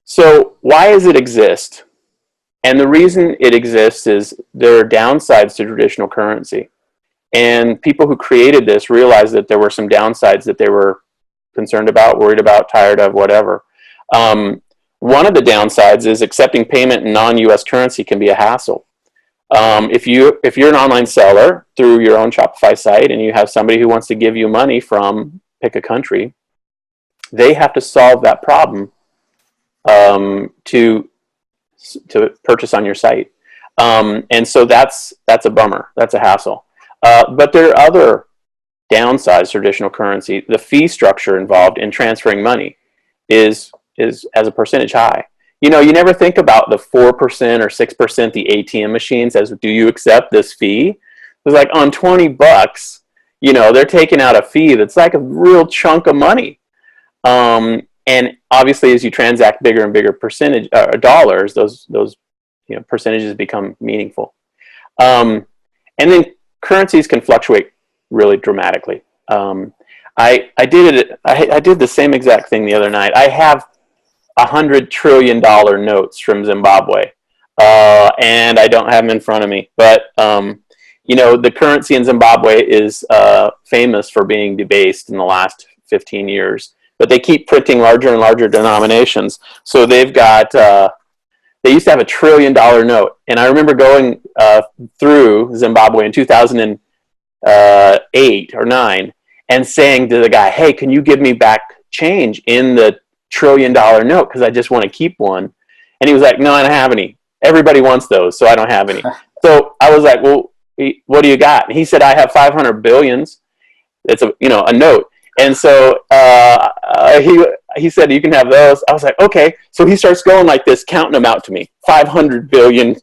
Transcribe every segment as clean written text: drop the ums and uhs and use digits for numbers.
So why does it exist? And the reason it exists is there are downsides to traditional currency. And people who created this realized that there were some downsides that they were concerned about, worried about, tired of, whatever. One of the downsides is accepting payment in non-US currency can be a hassle. If you're an online seller through your own Shopify site and you have somebody who wants to give you money from, pick a country, they have to solve that problem to purchase on your site. And so that's a bummer. That's a hassle. But there are other downsides to traditional currency. The fee structure involved in transferring money is as a percentage high. You know, you never think about the 4% or 6% the ATM machines as, do you accept this fee? It's like on $20, you know, they're taking out a fee that's like a real chunk of money. And obviously, as you transact bigger and bigger percentage dollars, those percentages become meaningful. And then currencies can fluctuate really dramatically. I did the same exact thing the other night. I have $100 trillion notes from Zimbabwe, and I don't have them in front of me. But the currency in Zimbabwe is famous for being debased in the last 15 years. But they keep printing larger and larger denominations. So they've got, they used to have $1 trillion note. And I remember going through Zimbabwe in 2008 or 9 and saying to the guy, hey, can you give me back change in the $1 trillion note? Because I just want to keep one. And he was like, no, I don't have any. Everybody wants those, so I don't have any. So I was like, well, what do you got? And he said, I have 500 billions. It's a note. And so he said, you can have those. I was like, okay. So he starts going like this, counting them out to me, 500 billion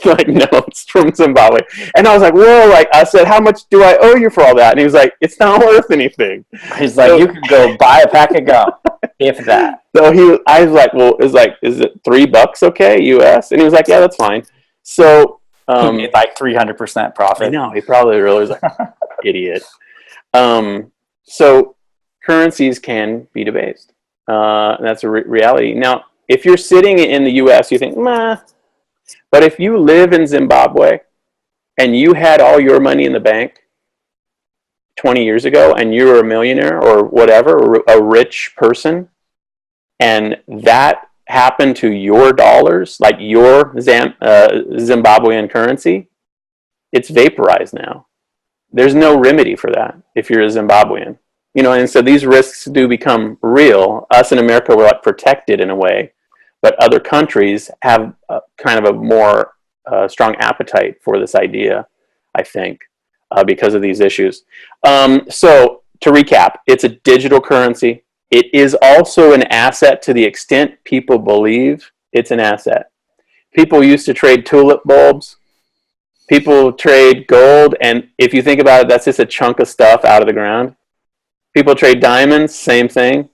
like notes from Zimbabwe. And I was like, whoa, like I said, how much do I owe you for all that? And he was like, it's not worth anything. He's like, you could go buy a pack of gum, if that. So I was like, well, is it $3 okay, US? And he was like, yeah, that's fine. So he made like 300% profit. I know, he probably really was like, idiot. So currencies can be debased. That's a reality. Now, if you're sitting in the US, you think, nah. But if you live in Zimbabwe and you had all your money in the bank 20 years ago and you were a millionaire or whatever, a rich person, and that happened to your dollars, like your Zimbabwean currency, it's vaporized now. There's no remedy for that if you're a Zimbabwean. And so these risks do become real. Us in America, we're like protected in a way, but other countries have kind of a more strong appetite for this idea, I think, because of these issues. So to recap, it's a digital currency. It is also an asset to the extent people believe it's an asset. People used to trade tulip bulbs. People trade gold, and if you think about it, that's just a chunk of stuff out of the ground. People trade diamonds, same thing.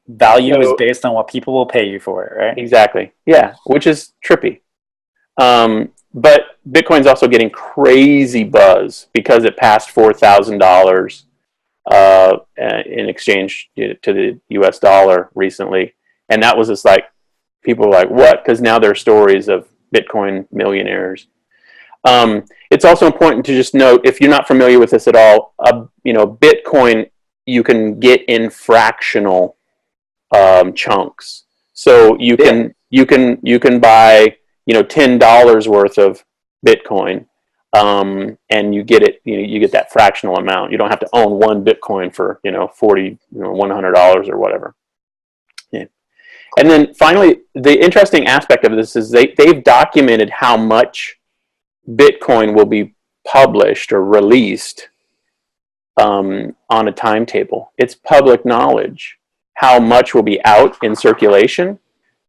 Value is based on what people will pay you for it, right? Exactly. Yeah, which is trippy. But Bitcoin's also getting crazy buzz because it passed $4,000 in exchange to the US dollar recently. And that was just like, people were like, what? Because now there are stories of Bitcoin millionaires. It's also important to just note, if you're not familiar with this at all, Bitcoin you can get in fractional chunks. So you can buy $10 worth of Bitcoin, and you get it. You get that fractional amount. You don't have to own one Bitcoin for $40, $100 or whatever. Yeah. And then finally, the interesting aspect of this is they've documented how much Bitcoin will be published or released on a timetable. It's public knowledge how much will be out in circulation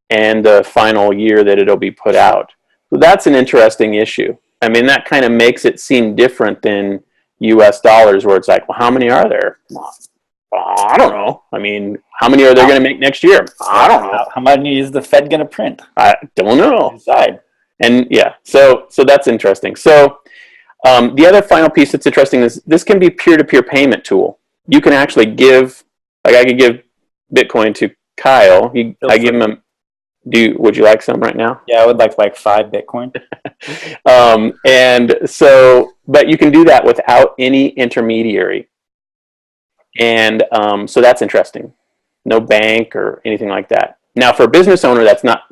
and the final year that it'll be put out. So that's an interesting issue. I mean, that kind of makes it seem different than US dollars, where it's like, well, how many are there? I don't know. I mean, how many are they going to make next year? I don't know. How many is the Fed going to print? I don't know. Decide. And yeah, so that's interesting. So the other final piece that's interesting is this can be peer-to-peer payment tool. You can actually give, like I could give Bitcoin to Kyle. I give him Would you like some right now? Yeah, I would like 5 Bitcoin. And so, but you can do that without any intermediary. And so that's interesting. No bank or anything like that. Now, for a business owner, that's not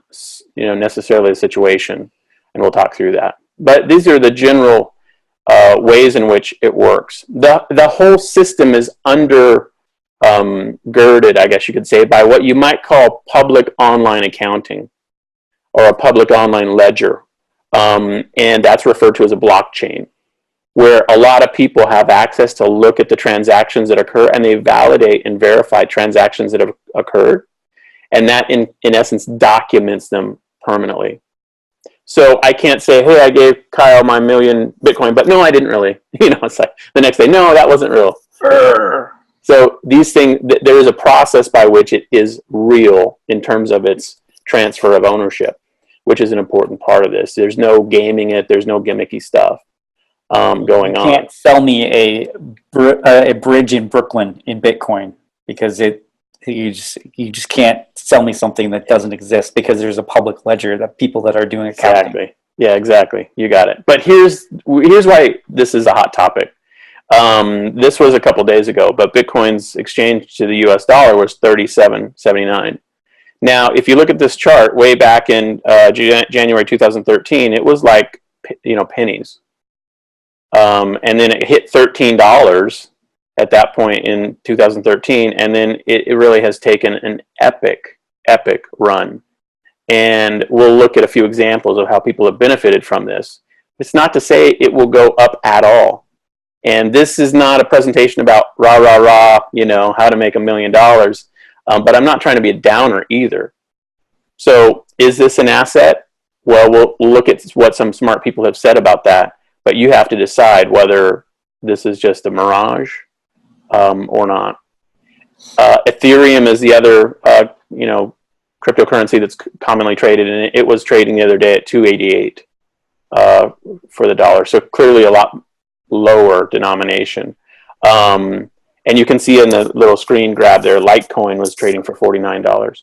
necessarily the situation, and we'll talk through that. But these are the general ways in which it works. The whole system is under girded, I guess you could say, by what you might call public online accounting or a public online ledger. And that's referred to as a blockchain, where a lot of people have access to look at the transactions that occur, and they validate and verify transactions that have occurred. And that, in essence, documents them permanently. So I can't say, hey, I gave Kyle my 1,000,000 Bitcoin, but no, I didn't really. It's like the next day, no, that wasn't real. So these things, there is a process by which it is real in terms of its transfer of ownership, which is an important part of this. There's no gaming it. There's no gimmicky stuff going on. You can't sell me a bridge in Brooklyn in Bitcoin because you just can't sell me something that doesn't exist because there's a public ledger that people that are doing accounting. Exactly. Yeah, exactly. You got it. But here's why this is a hot topic. This was a couple days ago, but Bitcoin's exchange to the US dollar was 37.79. Now, if you look at this chart way back in January 2013, it was like pennies, and then it hit $13 at that point in 2013, and then it really has taken an epic run. And we'll look at a few examples of how people have benefited from this. It's not to say it will go up at all. And this is not a presentation about how to make $1 million. But I'm not trying to be a downer either. So is this an asset? Well, we'll look at what some smart people have said about that. But you have to decide whether this is just a mirage or not. Ethereum is the other cryptocurrency that's commonly traded, and it was trading the other day at 288 for the dollar. So clearly a lot lower denomination. And you can see in the little screen grab there, Litecoin was trading for $49.